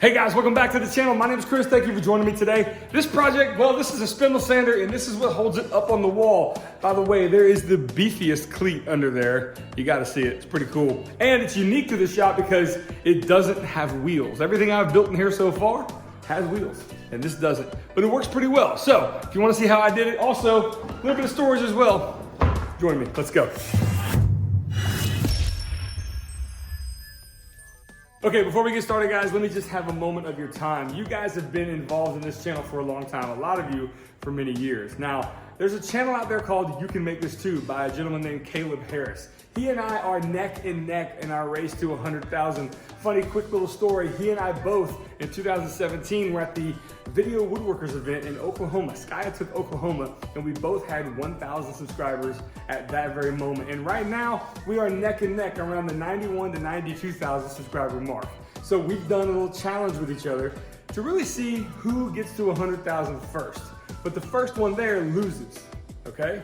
Hey guys, welcome back to the channel. My name is Chris. Thank you for joining me today. This project, well, this is a spindle sander and this is what holds it up on the wall. By the way, there is the beefiest cleat under there. You gotta see it, it's pretty cool. And it's unique to this shop because it doesn't have wheels. Everything I've built in here so far has wheels and this doesn't, but it works pretty well. So if you wanna see how I did it, also a little bit of storage as well, join me, let's go. Okay, before we get started, guys, let me just have a moment of your time. You guys have been involved in this channel for a long time, a lot of you for many years. Now, there's a channel out there called You Can Make This Too by a gentleman named Caleb Harris. He and I are neck and neck in our race to 100,000. Funny, quick little story. He and I both, in 2017, were at the Video Woodworkers event in Oklahoma, Skiatook, Oklahoma, and we both had 1,000 subscribers at that very moment. And right now, we are neck and neck around the 91 to 92,000 subscriber mark. So we've done a little challenge with each other to really see who gets to 100,000 first. But the first one there loses, okay?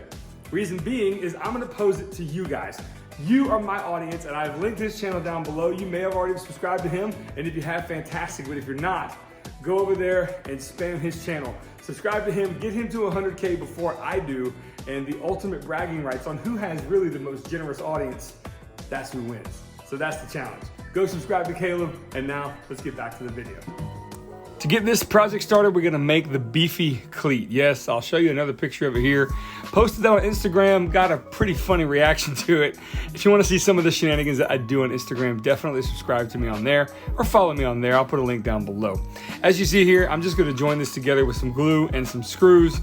Reason being is I'm gonna pose it to you guys. You are my audience and I've linked his channel down below. You may have already subscribed to him, and if you have, fantastic, but if you're not, go over there and spam his channel. Subscribe to him, get him to 100K before I do, and the ultimate bragging rights on who has really the most generous audience, that's who wins. So that's the challenge. Go subscribe to Caleb, and now let's get back to the video. To get this project started, we're gonna make the beefy cleat. Yes, I'll show you another picture of it here. Posted that on Instagram, got a pretty funny reaction to it. If you wanna see some of the shenanigans that I do on Instagram, definitely subscribe to me on there or follow me on there. I'll put a link down below. As you see here, I'm just gonna join this together with some glue and some screws.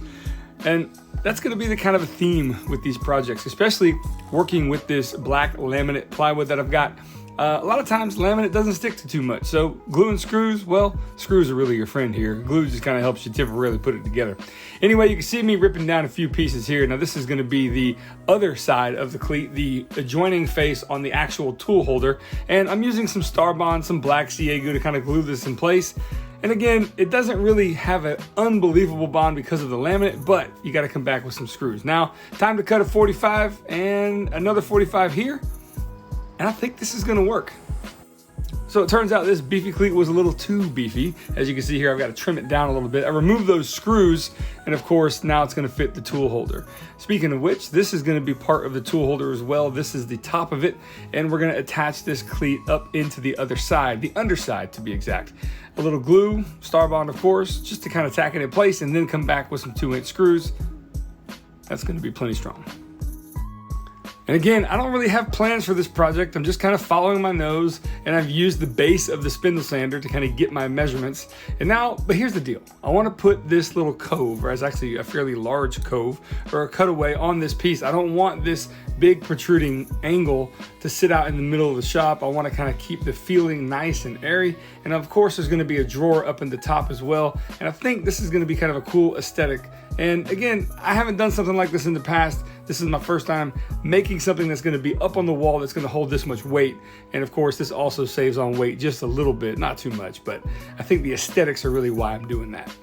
And that's gonna be the kind of a theme with these projects, especially working with this black laminate plywood that I've got. A lot of times laminate doesn't stick to too much. So glue and screws, well, screws are really your friend here. Glue just kind of helps you temporarily put it together. Anyway, you can see me ripping down a few pieces here. Now this is gonna be the other side of the cleat, the adjoining face on the actual tool holder. And I'm using some Star Bond, some black CA glue to kind of glue this in place. And again, it doesn't really have an unbelievable bond because of the laminate, but you gotta come back with some screws. Now, time to cut a 45 and another 45 here. And I think this is gonna work. So it turns out this beefy cleat was a little too beefy. As you can see here, I've got to trim it down a little bit. I removed those screws, and of course, now it's gonna fit the tool holder. Speaking of which, this is gonna be part of the tool holder as well. This is the top of it, and we're gonna attach this cleat up into the other side, the underside to be exact. A little glue, Star Bond of course, just to kind of tack it in place, and then come back with some 2-inch screws. That's gonna be plenty strong. And again, I don't really have plans for this project. I'm just kind of following my nose, and I've used the base of the spindle sander to kind of get my measurements. And now, but here's the deal. I want to put this little cove, or it's actually a fairly large cove, or a cutaway on this piece. I don't want this big protruding angle to sit out in the middle of the shop. I want to kind of keep the feeling nice and airy. And of course, there's going to be a drawer up in the top as well. And I think this is going to be kind of a cool aesthetic. And again, I haven't done something like this in the past. This is my first time making something that's gonna be up on the wall that's gonna hold this much weight. And of course, this also saves on weight just a little bit, not too much, but I think the aesthetics are really why I'm doing that.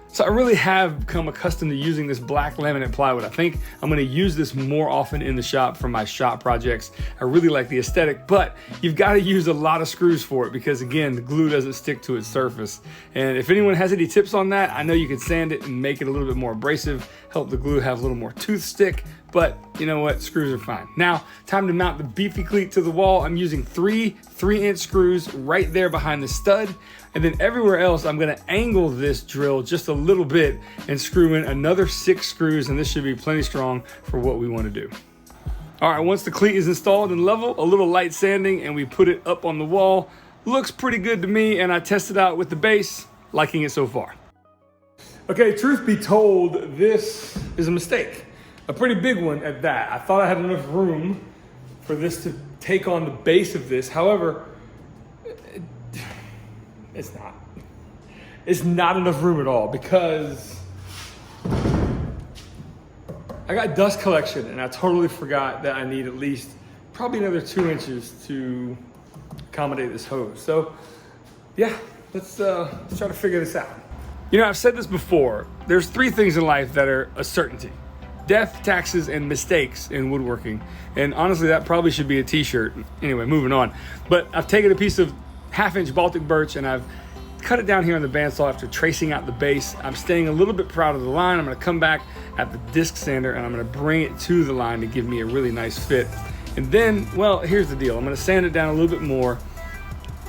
So I really have become accustomed to using this black laminate plywood. I think I'm gonna use this more often in the shop for my shop projects. I really like the aesthetic, but you've gotta use a lot of screws for it because again, the glue doesn't stick to its surface. And if anyone has any tips on that, I know you can sand it and make it a little bit more abrasive, help the glue have a little more tooth stick, but you know what, screws are fine. Now, time to mount the beefy cleat to the wall. I'm using 3-inch screws right there behind the stud. And then everywhere else, I'm gonna angle this drill just a little bit and screw in another 6 screws, and this should be plenty strong for what we wanna do. All right, once the cleat is installed and level, a little light sanding, and we put it up on the wall. Looks pretty good to me, and I tested out with the base, liking it so far. Okay, truth be told, this is a mistake. A pretty big one at that. I thought I had enough room for this to take on the base of this. However, it's not. It's not enough room at all because I got dust collection and I totally forgot that I need at least probably another 2 inches to accommodate this hose. So yeah, let's try to figure this out. You know, I've said this before, there's 3 things in life that are a certainty: death, taxes, and mistakes in woodworking. And honestly, that probably should be a t-shirt. Anyway, moving on. But I've taken a piece of 1/2-inch Baltic birch and I've cut it down here on the bandsaw after tracing out the base. I'm staying a little bit proud of the line. I'm gonna come back at the disc sander and I'm gonna bring it to the line to give me a really nice fit. And then, well, here's the deal. I'm gonna sand it down a little bit more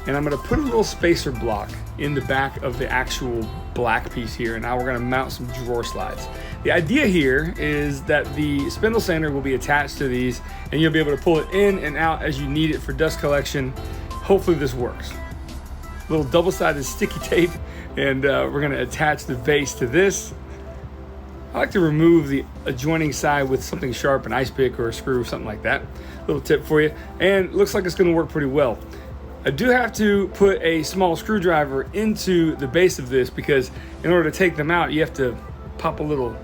and I'm gonna put a little spacer block in the back of the actual black piece here. And now we're gonna mount some drawer slides. The idea here is that the spindle sander will be attached to these and you'll be able to pull it in and out as you need it for dust collection. Hopefully this works. Little double-sided sticky tape, and we're gonna attach the base to this. I like to remove the adjoining side with something sharp, an ice pick or a screw, something like that. Little tip for you, and it looks like it's gonna work pretty well. I do have to put a small screwdriver into the base of this because in order to take them out, you have to pop a little,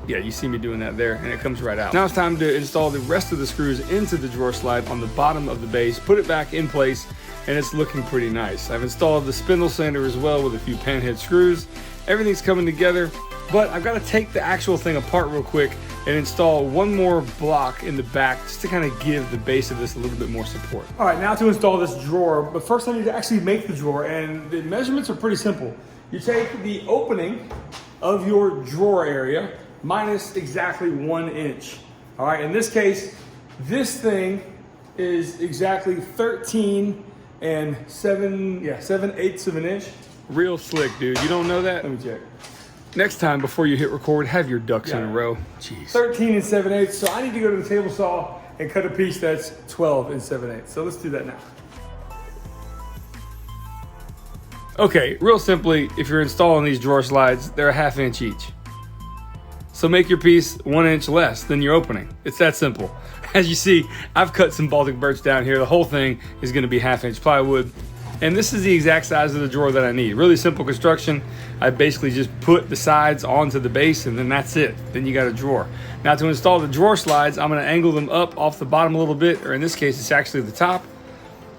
yeah, you see me doing that there, and it comes right out. Now it's time to install the rest of the screws into the drawer slide on the bottom of the base, put it back in place, and it's looking pretty nice. I've installed the spindle sander as well with a few panhead screws. Everything's coming together, but I've got to take the actual thing apart real quick and install one more block in the back just to kind of give the base of this a little bit more support. All right, now to install this drawer, but first I need to actually make the drawer, and the measurements are pretty simple. You take the opening of your drawer area minus exactly 1 inch. All right, in this case, this thing is exactly 13 and 7/8 of an inch. Real slick, dude. You don't know that? Let me check. Next time before you hit record, have your ducks in a row. Jeez. 13 and 7/8. So I need to go to the table saw and cut a piece that's 12 and 7/8. So let's do that now. Okay, real simply, if you're installing these drawer slides, they're a 1/2 inch each. So make your piece 1 inch less than your opening. It's that simple. As you see, I've cut some Baltic birch down here. The whole thing is gonna be 1/2 inch plywood. And this is the exact size of the drawer that I need. Really simple construction. I basically just put the sides onto the base and then that's it. Then you got a drawer. Now to install the drawer slides, I'm gonna angle them up off the bottom a little bit, or in this case, it's actually the top.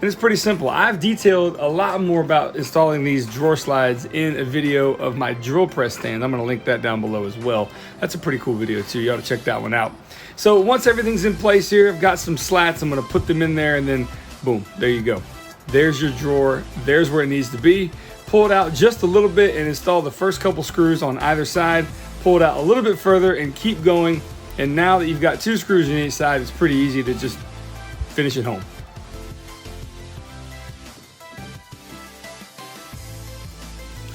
And it's pretty simple. I've detailed a lot more about installing these drawer slides in a video of my drill press stand. I'm gonna link that down below as well. That's a pretty cool video too. You ought to check that one out. So once everything's in place here, I've got some slats. I'm gonna put them in there and then boom, there you go. There's your drawer. There's where it needs to be. Pull it out just a little bit and install the first couple screws on either side. Pull it out a little bit further and keep going. And now that you've got 2 screws on each side, it's pretty easy to just finish it home.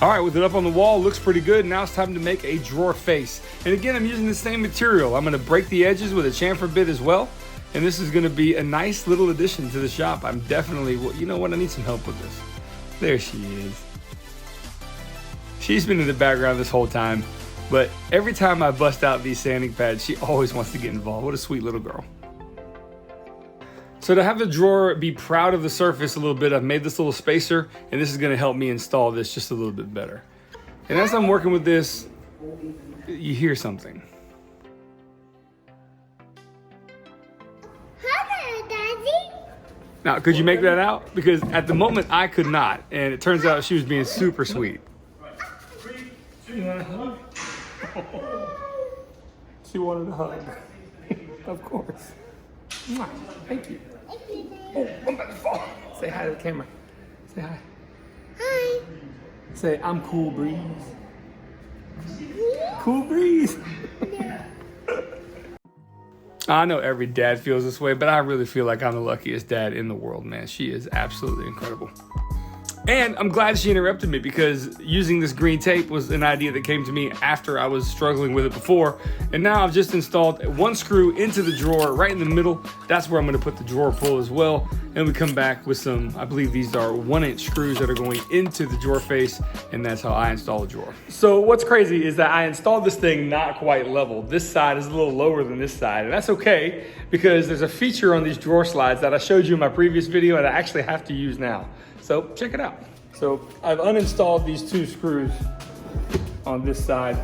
All right, with it up on the wall, looks pretty good. Now it's time to make a drawer face. And again, I'm using the same material. I'm gonna break the edges with a chamfer bit as well. And this is gonna be a nice little addition to the shop. I'm definitely, well, you know what, I need some help with this. There she is. She's been in the background this whole time, but every time I bust out these sanding pads, she always wants to get involved. What a sweet little girl. So to have the drawer be proud of the surface a little bit, I've made this little spacer, and this is gonna help me install this just a little bit better. And as I'm working with this, you hear something. Hi there, Daddy. Now, could you make that out? Because at the moment I could not, and it turns out she was being super sweet. You want a hug? She wanted a hug. Of course. Mwah. Thank you. Oh, I'm about to fall. Say hi to the camera. Say hi. Hi. Say, I'm Cool Breeze. Cool Breeze. I know every dad feels this way, but I really feel like I'm the luckiest dad in the world, man. She is absolutely incredible. And I'm glad she interrupted me because using this green tape was an idea that came to me after I was struggling with it before. And now I've just installed 1 screw into the drawer right in the middle. That's where I'm gonna put the drawer pull as well. And we come back with some, I believe these are 1 inch screws that are going into the drawer face. And that's how I install the drawer. So what's crazy is that I installed this thing not quite level. This side is a little lower than this side. And that's okay because there's a feature on these drawer slides that I showed you in my previous video and I actually have to use now. So check it out. So I've uninstalled these 2 screws on this side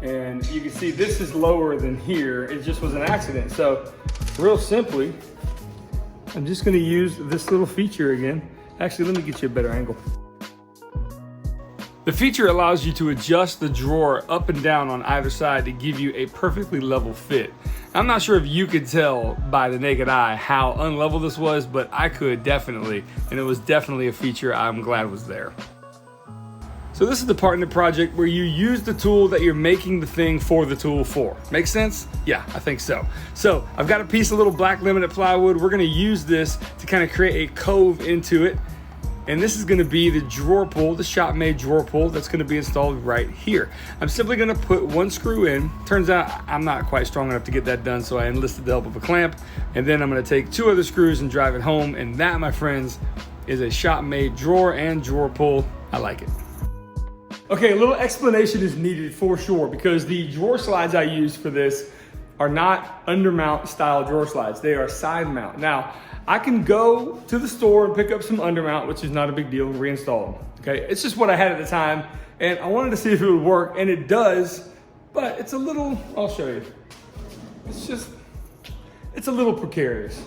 and you can see this is lower than here. It just was an accident. So real simply, I'm just gonna use this little feature again. Actually, let me get you a better angle. The feature allows you to adjust the drawer up and down on either side to give you a perfectly level fit. I'm not sure if you could tell by the naked eye how unlevel this was, but I could definitely, and it was definitely a feature I'm glad was there. So this is the part in the project where you use the tool that you're making the thing for the tool for. Make sense? Yeah, I think so. So I've got a piece of little black laminate plywood. We're gonna use this to kind of create a cove into it. And this is gonna be the drawer pull, the shop-made drawer pull that's gonna be installed right here. I'm simply gonna put one screw in. Turns out I'm not quite strong enough to get that done, so I enlisted the help of a clamp. And then I'm gonna take 2 other screws and drive it home. And that, my friends, is a shop-made drawer and drawer pull. I like it. Okay, a little explanation is needed for sure, because the drawer slides I use for this are not undermount style drawer slides. They are side mount. Now, I can go to the store and pick up some undermount, which is not a big deal, and reinstall them. Okay, it's just what I had at the time, and I wanted to see if it would work, and it does, but it's a little, I'll show you. It's a little precarious.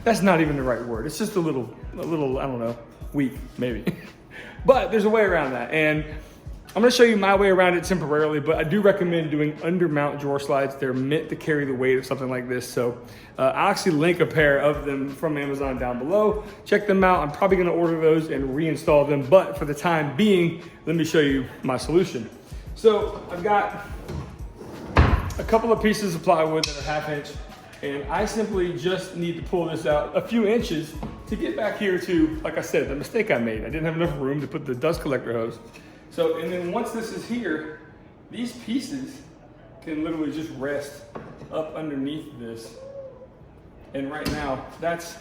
That's not even the right word. It's just a little, I don't know, weak, maybe. But there's a way around that, and I'm gonna show you my way around it temporarily, but I do recommend doing undermount drawer slides. They're meant to carry the weight of something like this. So I'll actually link a pair of them from Amazon down below. Check them out. I'm probably gonna order those and reinstall them, but for the time being, let me show you my solution. So I've got a couple of pieces of plywood that are 1/2 inch, and I simply just need to pull this out a few inches to get back here to, like I said, the mistake I made. I didn't have enough room to put the dust collector hose. So, and then once this is here, these pieces can literally just rest up underneath this. And right now, that's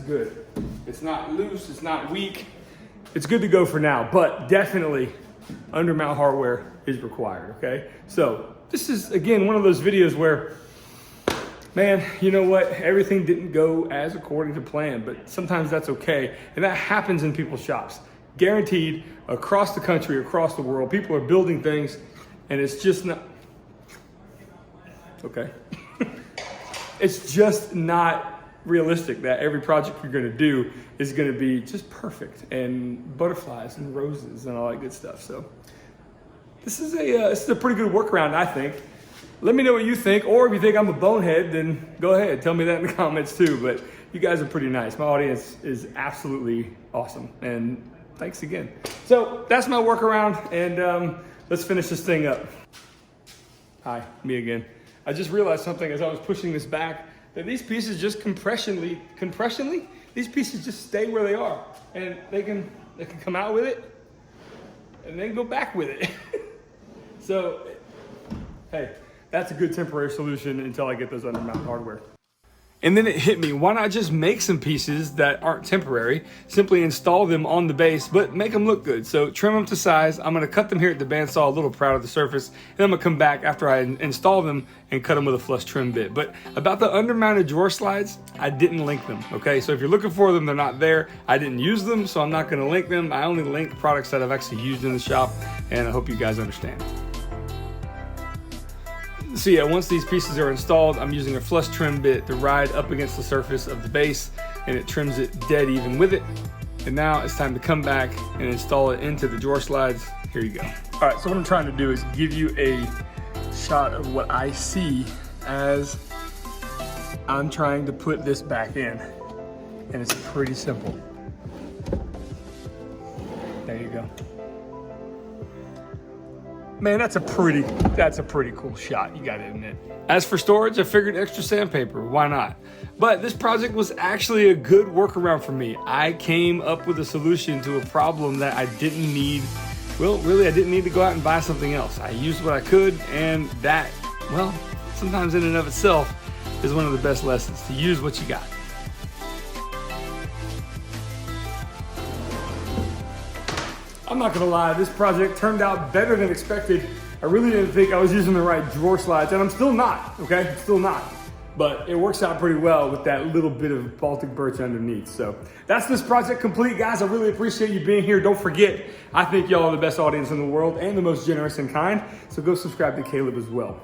good. It's not loose, it's not weak. It's good to go for now, but definitely undermount hardware is required, okay? So this is, again, one of those videos where, man, you know what? Everything didn't go as according to plan, but sometimes that's okay. And that happens in people's shops. Guaranteed, across the country, across the world, people are building things, and it's just not, okay. It's just not realistic that every project you're gonna do is gonna be just perfect, and butterflies and roses and all that good stuff. So this is a pretty good workaround, I think. Let me know what you think, or if you think I'm a bonehead, then go ahead, tell me that in the comments too. But you guys are pretty nice. My audience is absolutely awesome, and thanks again. So that's my workaround, and let's finish this thing up. Hi, me again. I just realized something as I was pushing this back, that these pieces just compressionally, these pieces just stay where they are, and they can come out with it, and then go back with it. So, hey, that's a good temporary solution until I get those undermount hardware. And then it hit me, why not just make some pieces that aren't temporary, simply install them on the base, but make them look good. So trim them to size. I'm gonna cut them here at the bandsaw, a little proud of the surface, and I'm gonna come back after I install them and cut them with a flush trim bit. But about the undermounted drawer slides, I didn't link them, okay? So if you're looking for them, they're not there. I didn't use them, so I'm not gonna link them. I only link products that I've actually used in the shop, and I hope you guys understand. So yeah, once these pieces are installed, I'm using a flush trim bit to ride up against the surface of the base, and it trims it dead even with it. And now it's time to come back and install it into the drawer slides. Here you go. All right, so what I'm trying to do is give you a shot of what I see as I'm trying to put this back in. And it's pretty simple. There you go. Man, that's a pretty cool shot, you gotta admit. As for storage, I figured extra sandpaper, why not? But this project was actually a good workaround for me. I came up with a solution to a problem that I didn't need, well, really I didn't need to go out and buy something else. I used what I could, and that, well, sometimes in and of itself is one of the best lessons, to use what you got. I'm not gonna lie, this project turned out better than expected. I really didn't think I was using the right drawer slides, and I'm still not, okay? Still not. But it works out pretty well with that little bit of Baltic birch underneath. So that's this project complete, guys. I really appreciate you being here. Don't forget, I think y'all are the best audience in the world and the most generous and kind. So go subscribe to Caleb as well.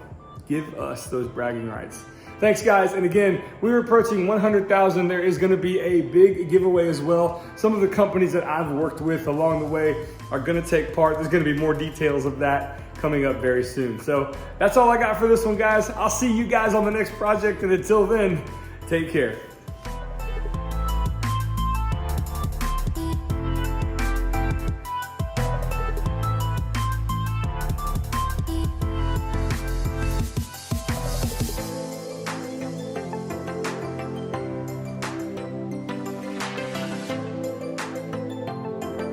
Give us those bragging rights. Thanks, guys. And again, we're approaching 100,000. There is going to be a big giveaway as well. Some of the companies that I've worked with along the way are going to take part. There's going to be more details of that coming up very soon. So that's all I got for this one, guys. I'll see you guys on the next project. And until then, take care.